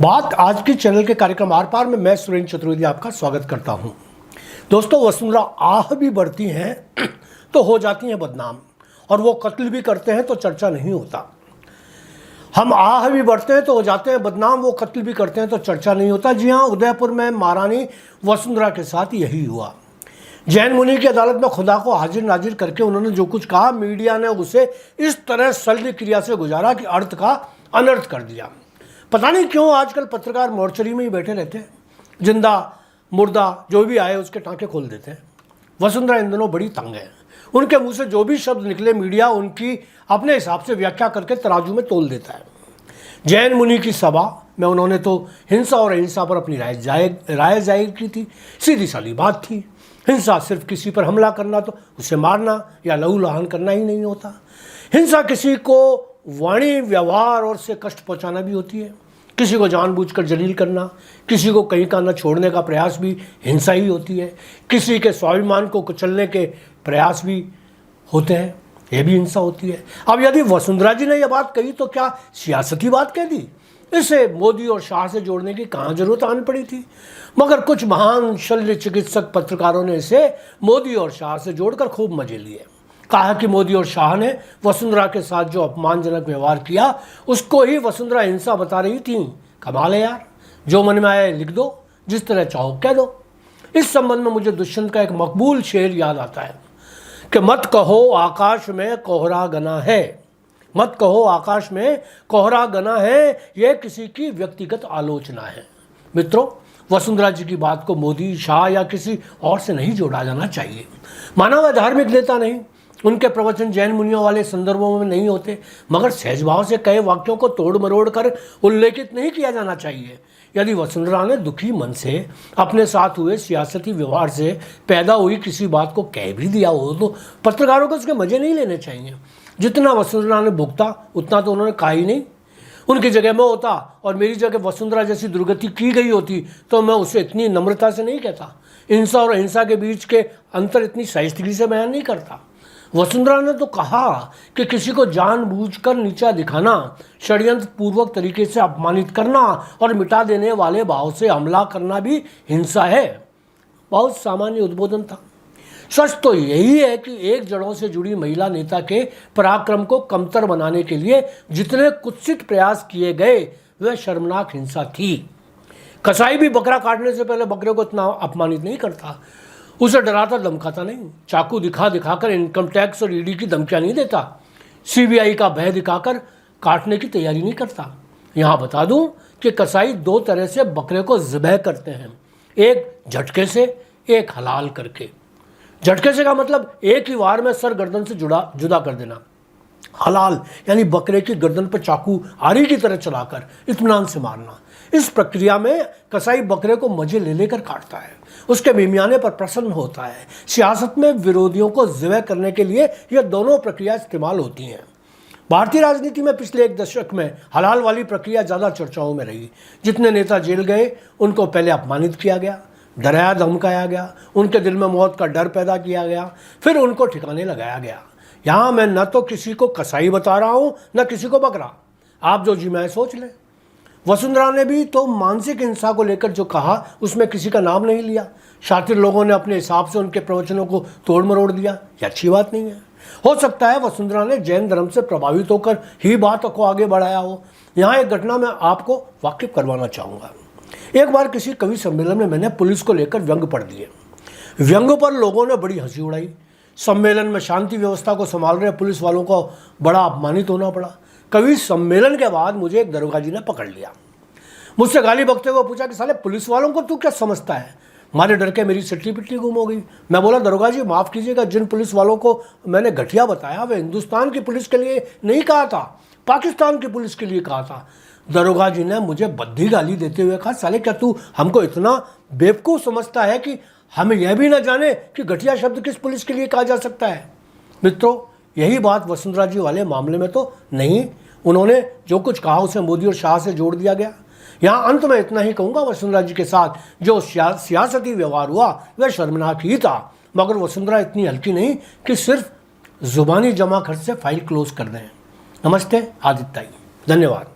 बात आज की चैनल के कार्यक्रम आर पार में मैं सुरेंद्र चतुर्वेदी आपका स्वागत करता हूं। दोस्तों, वसुंधरा आह भी बढ़ती हैं तो हो जाती हैं बदनाम, और वो कत्ल भी करते हैं तो चर्चा नहीं होता। हम आह भी बढ़ते हैं तो हो जाते हैं बदनाम, वो कत्ल भी करते हैं तो चर्चा नहीं होता। जी हाँ, उदयपुर में महारानी वसुंधरा के साथ यही हुआ। जैन मुनि की अदालत में खुदा को हाजिर नाजिर करके उन्होंने जो कुछ कहा, मीडिया ने उसे इस तरह शल्य क्रिया से गुजारा कि अर्थ का अनर्थ कर दिया। पता नहीं क्यों आजकल पत्रकार मोर्चरी में ही बैठे रहते हैं, जिंदा मुर्दा जो भी आए उसके टांके खोल देते हैं। वसुंधरा इन दिनों बड़ी तंग है। उनके मुंह से जो भी शब्द निकले, मीडिया उनकी अपने हिसाब से व्याख्या करके तराजू में तोल देता है। जैन मुनि की सभा में उन्होंने तो हिंसा और अहिंसा पर अपनी राय जाहिर की थी। सीधी सादी बात थी, हिंसा सिर्फ किसी पर हमला करना, तो उसे मारना या लहू लहान करना ही नहीं होता। हिंसा किसी को वाणी, व्यवहार और से कष्ट पहुंचाना भी होती है। किसी को जानबूझकर जलील करना, किसी को कहीं का न छोड़ने का प्रयास भी हिंसा ही होती है। किसी के स्वाभिमान को कुचलने के प्रयास भी होते हैं, यह भी हिंसा होती है। अब यदि वसुंधरा जी ने यह बात कही तो क्या सियासती बात कह दी? इसे मोदी और शाह से जोड़ने की कहाँ जरूरत आन पड़ी थी? मगर कुछ महान शल्य चिकित्सक पत्रकारों ने इसे मोदी और शाह से जोड़कर खूब मजे लिए। कहा कि मोदी और शाह ने वसुंधरा के साथ जो अपमानजनक व्यवहार किया उसको ही वसुंधरा हिंसा बता रही थी। कमाल है यार, जो मन में आए लिख दो, जिस तरह चाहो कह दो। इस संबंध में मुझे दुष्यंत का एक मकबूल शेर याद आता है कि मत कहो आकाश में कोहरा गना है, मत कहो आकाश में कोहरा गना है, यह किसी की व्यक्तिगत आलोचना है। मित्रों, वसुंधरा जी की बात को मोदी, शाह या किसी और से नहीं जोड़ा जाना चाहिए। माना वह धार्मिक नेता नहीं, उनके प्रवचन जैन मुनियों वाले संदर्भों में नहीं होते, मगर सहज भाव से कई वाक्यों को तोड़ मरोड़ कर उल्लेखित नहीं किया जाना चाहिए। यदि वसुंधरा ने दुखी मन से अपने साथ हुए सियासती व्यवहार से पैदा हुई किसी बात को कह भी दिया हो तो पत्रकारों को उसके मजे नहीं लेने चाहिए। जितना वसुंधरा ने भुगता उतना तो उन्होंने कहा ही नहीं। उनकी जगह मैं होता और मेरी जगह वसुंधरा जैसी दुर्गति की गई होती तो मैं उसे इतनी नम्रता से नहीं कहता, हिंसा और अहिंसा के बीच के अंतर इतनी शाइस्तगी से बयान नहीं करता। वसुंधरा ने तो कहा कि किसी को जानबूझकर नीचा दिखाना, षड्यंत्र पूर्वक तरीके से अपमानित करना और मिटा देने वाले भाव से हमला करना भी हिंसा है। बहुत सामान्य उद्बोधन था। सच तो यही है कि एक जड़ों से जुड़ी महिला नेता के पराक्रम को कमतर बनाने के लिए जितने कुत्सित प्रयास किए गए वह शर्मनाक हिंसा थी। कसाई भी बकरा काटने से पहले बकरे को इतना अपमानित नहीं करता, उसे डराता धमकाता नहीं, चाकू दिखा दिखाकर इनकम टैक्स और ईडी की धमकियां नहीं देता, सीबीआई का भय दिखाकर काटने की तैयारी नहीं करता। यहाँ बता दूं कि कसाई दो तरह से बकरे को ज़िबह करते हैं, एक झटके से, एक हलाल करके। झटके से का मतलब एक ही वार में सर गर्दन से जुदा कर देना। हलाल यानी बकरे की गर्दन पर चाकू आरी की तरह चलाकर इत्मीनान से मारना। इस प्रक्रिया में कसाई बकरे को मजे ले लेकर काटता है, उसके मिमियाने पर प्रसन्न होता है। सियासत में विरोधियों को ज़िबह करने के लिए यह दोनों प्रक्रिया इस्तेमाल होती हैं। भारतीय राजनीति में पिछले एक दशक में हलाल वाली प्रक्रिया ज़्यादा चर्चाओं में रही। जितने नेता जेल गए उनको पहले अपमानित किया गया, डराया धमकाया गया, उनके दिल में मौत का डर पैदा किया गया, फिर उनको ठिकाने लगाया गया। यहाँ मैं न तो किसी को कसाई बता रहा हूँ न किसी को बकरा, आप जो जी मैं सोच लें। वसुंधरा ने भी तो मानसिक हिंसा को लेकर जो कहा उसमें किसी का नाम नहीं लिया। शातिर लोगों ने अपने हिसाब से उनके प्रवचनों को तोड़ मरोड़ दिया, यह अच्छी बात नहीं है। हो सकता है वसुंधरा ने जैन धर्म से प्रभावित होकर ही बात को आगे बढ़ाया हो। यहाँ एक घटना मैं आपको वाकिफ करवाना चाहूँगा। एक बार किसी कवि सम्मेलन में मैंने पुलिस को लेकर व्यंग पढ़ दिए। व्यंग पर लोगों ने बड़ी हंसी उड़ाई। सम्मेलन में शांति व्यवस्था को संभाल रहे पुलिस वालों को बड़ा अपमानित होना पड़ा। कवि सम्मेलन के बाद मुझे एक दरोगा जी ने पकड़ लिया, मुझसे गाली बकते हुए पूछा कि साले पुलिस वालों को तू क्या समझता है? मारे डर के मेरी सिट्टी पिट्टी गुम हो गई। मैं बोला, दरोगा जी माफ़ कीजिएगा, जिन पुलिस वालों को मैंने घटिया बताया वे हिंदुस्तान की पुलिस के लिए नहीं कहा था, पाकिस्तान की पुलिस के लिए कहा था। दरोगा जी ने मुझे बद्धी गाली देते हुए कहा, साले क्या तू हमको इतना बेवकूफ़ समझता है कि हमें यह भी न जाने कि घटिया शब्द किस पुलिस के लिए कहा जा सकता है? मित्रों, यही बात वसुंधरा जी वाले मामले में तो नहीं। उन्होंने जो कुछ कहा उसे मोदी और शाह से जोड़ दिया गया। यहाँ अंत में इतना ही कहूँगा, वसुंधरा जी के साथ जो सियासती व्यवहार हुआ वह शर्मनाक ही था, मगर वसुंधरा इतनी हल्की नहीं कि सिर्फ जुबानी जमा खर्च से फाइल क्लोज कर दें। नमस्ते, आदित्य। धन्यवाद।